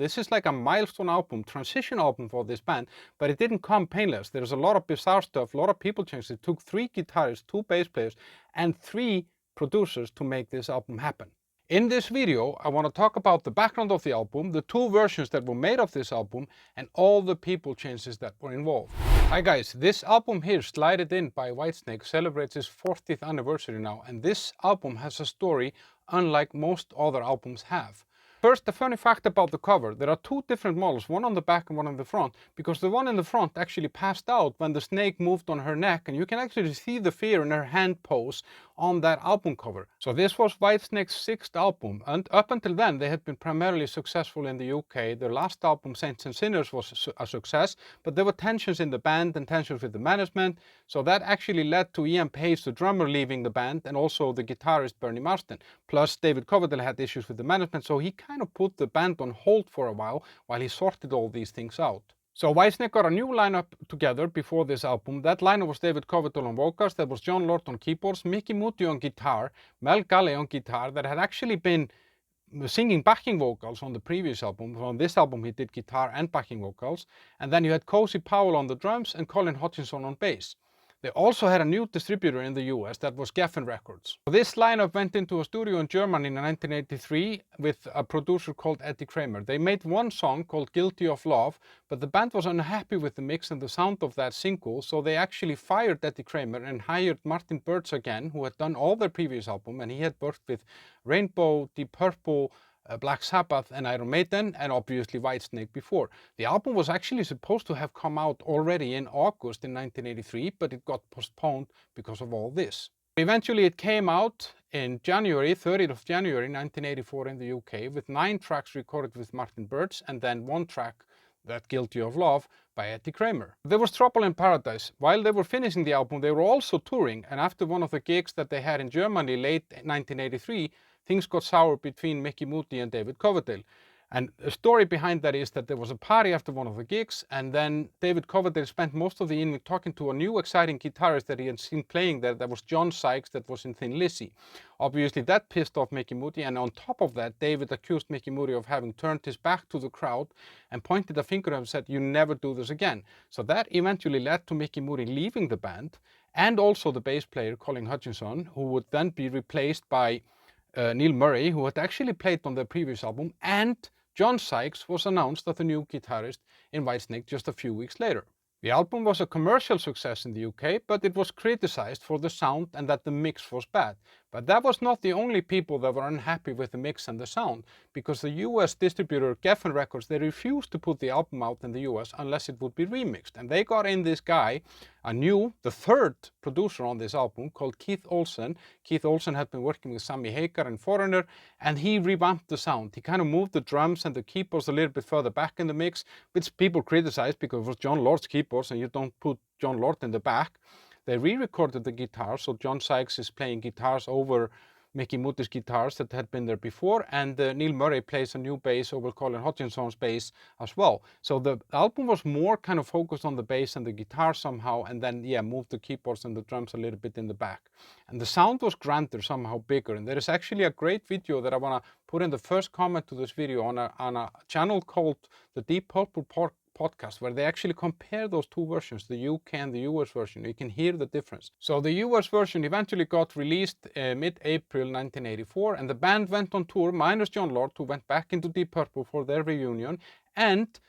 This is like a milestone album, transition album for this band, but it didn't come painless. There's a lot of bizarre stuff, a lot of people changes. It took 3 guitarists, 2 bass players, and 3 producers to make this album happen. In this video, I want to talk about the background of the album, the 2 versions that were made of this album, and all the people changes that were involved. Hi guys, this album here, Slide It In by Whitesnake, celebrates its 40th anniversary now, and this album has a story unlike most other albums have. First, a funny fact about the cover. There are 2 different models, one on the back and one on the front, because the one in the front actually passed out when the snake moved on her neck, and you can actually see the fear in her hand pose on that album cover. So this was Whitesnake's 6th album, and up until then they had been primarily successful in the UK. Their last album, Saints and Sinners, was a success, but there were tensions in the band and tensions with the management, so that actually led to Ian Paice, the drummer, leaving the band, and also the guitarist Bernie Marsden. Plus David Coverdale had issues with the management, so he kind of put the band on hold for a while he sorted all these things out. So Whitesnake got a new lineup together before this album. That lineup was David Coverdale on vocals, that was John Lord on keyboards, Micky Moody on guitar, Mel Galley on guitar, that had actually been singing backing vocals on the previous album. On this album he did guitar and backing vocals. And then you had Cozy Powell on the drums and Colin Hutchinson on bass. They also had a new distributor in the US, that was Geffen Records. This lineup went into a studio in Germany in 1983 with a producer called Eddie Kramer. They made one song called Guilty of Love, but the band was unhappy with the mix and the sound of that single, so they actually fired Eddie Kramer and hired Martin Birch again, who had done all their previous album, and he had worked with Rainbow, Deep Purple, Black Sabbath and Iron Maiden, and obviously Whitesnake before. The album was actually supposed to have come out already in August in 1983, but it got postponed because of all this. Eventually it came out in January, 30th of January 1984 in the UK, with 9 tracks recorded with Martin Birch, and then 1 track, that Guilty of Love, by Eddie Kramer. There was Trouble in Paradise. While they were finishing the album, they were also touring, and after one of the gigs that they had in Germany late 1983, things got sour between Micky Moody and David Coverdale. And the story behind that is that there was a party after one of the gigs, and then David Coverdale spent most of the evening talking to a new exciting guitarist that he had seen playing there, that was John Sykes, that was in Thin Lizzy. Obviously that pissed off Micky Moody, and on top of that, David accused Micky Moody of having turned his back to the crowd and pointed a finger at him and said, "You never do this again." So that eventually led to Micky Moody leaving the band, and also the bass player Colin Hutchinson, who would then be replaced by Neil Murray, who had actually played on their previous album, and John Sykes was announced as the new guitarist in Whitesnake just a few weeks later. The album was a commercial success in the UK, but it was criticized for the sound and that the mix was bad. But that was not the only people that were unhappy with the mix and the sound, because the US distributor Geffen Records, they refused to put the album out in the US unless it would be remixed. And they got in this guy, the 3rd producer on this album, called Keith Olsen. Keith Olsen had been working with Sammy Hagar and Foreigner, and he revamped the sound. He kind of moved the drums and the keyboards a little bit further back in the mix, which people criticized because it was John Lord's keyboards and you don't put John Lord in the back. They re-recorded the guitar, so John Sykes is playing guitars over Micky Moody's guitars that had been there before, and Neil Murray plays a new bass over Colin Hutchinson's bass as well. So the album was more kind of focused on the bass and the guitar somehow, and then moved the keyboards and the drums a little bit in the back. And the sound was grander, somehow bigger. And there is actually a great video that I want to put in the first comment to this video on a channel called the Deep Purple podcast, where they actually compare those 2 versions, the UK and the US version. You can hear the difference. So the US version eventually got released mid-April 1984, and the band went on tour, minus John Lord, who went back into Deep Purple for their reunion, and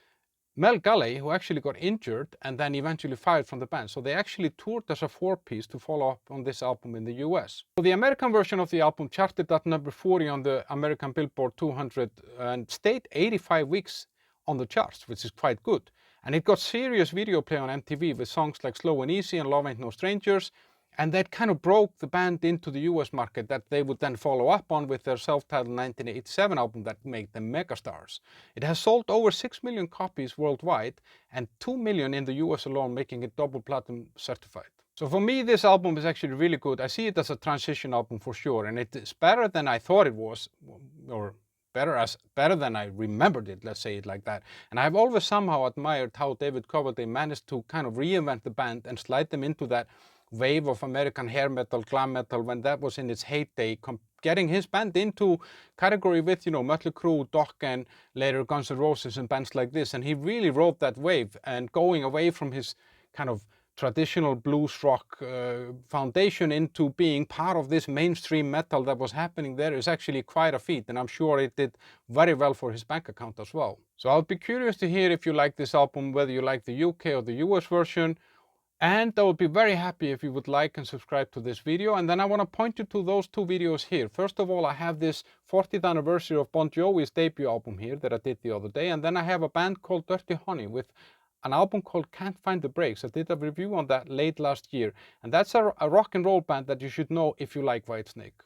Mel Galley, who actually got injured and then eventually fired from the band. So they actually toured as a 4-piece to follow up on this album in the US. So the American version of the album charted at number 40 on the American Billboard 200 and stayed 85 weeks on the charts, which is quite good. And it got serious video play on MTV with songs like Slow and Easy and Love Ain't No Strangers, and that kind of broke the band into the US market that they would then follow up on with their self-titled 1987 album that made them megastars. It has sold over 6 million copies worldwide and 2 million in the US alone, making it double platinum certified. So for me, this album is actually really good. I see it as a transition album for sure, and it is better than I thought it was, or better than I remembered it, let's say it like that. And I've always somehow admired how David Coverdale managed to kind of reinvent the band and slide them into that wave of American hair metal, glam metal, when that was in its heyday, getting his band into category with, you know, Mötley Crüe, Dokken, later Guns N' Roses and bands like this. And he really rode that wave, and going away from his kind of traditional blues rock foundation into being part of this mainstream metal that was happening there is actually quite a feat, and I'm sure it did very well for his bank account as well. So I'll be curious to hear if you like this album, whether you like the UK or the US version, and I would be very happy if you would like and subscribe to this video. And then I want to point you to those two videos here. First of all, I have this 40th anniversary of Bon Jovi's debut album here that I did the other day, and then I have a band called Dirty Honey with an album called Can't Find the Brakes. I did a review on that late last year, and that's a rock and roll band that you should know if you like Whitesnake.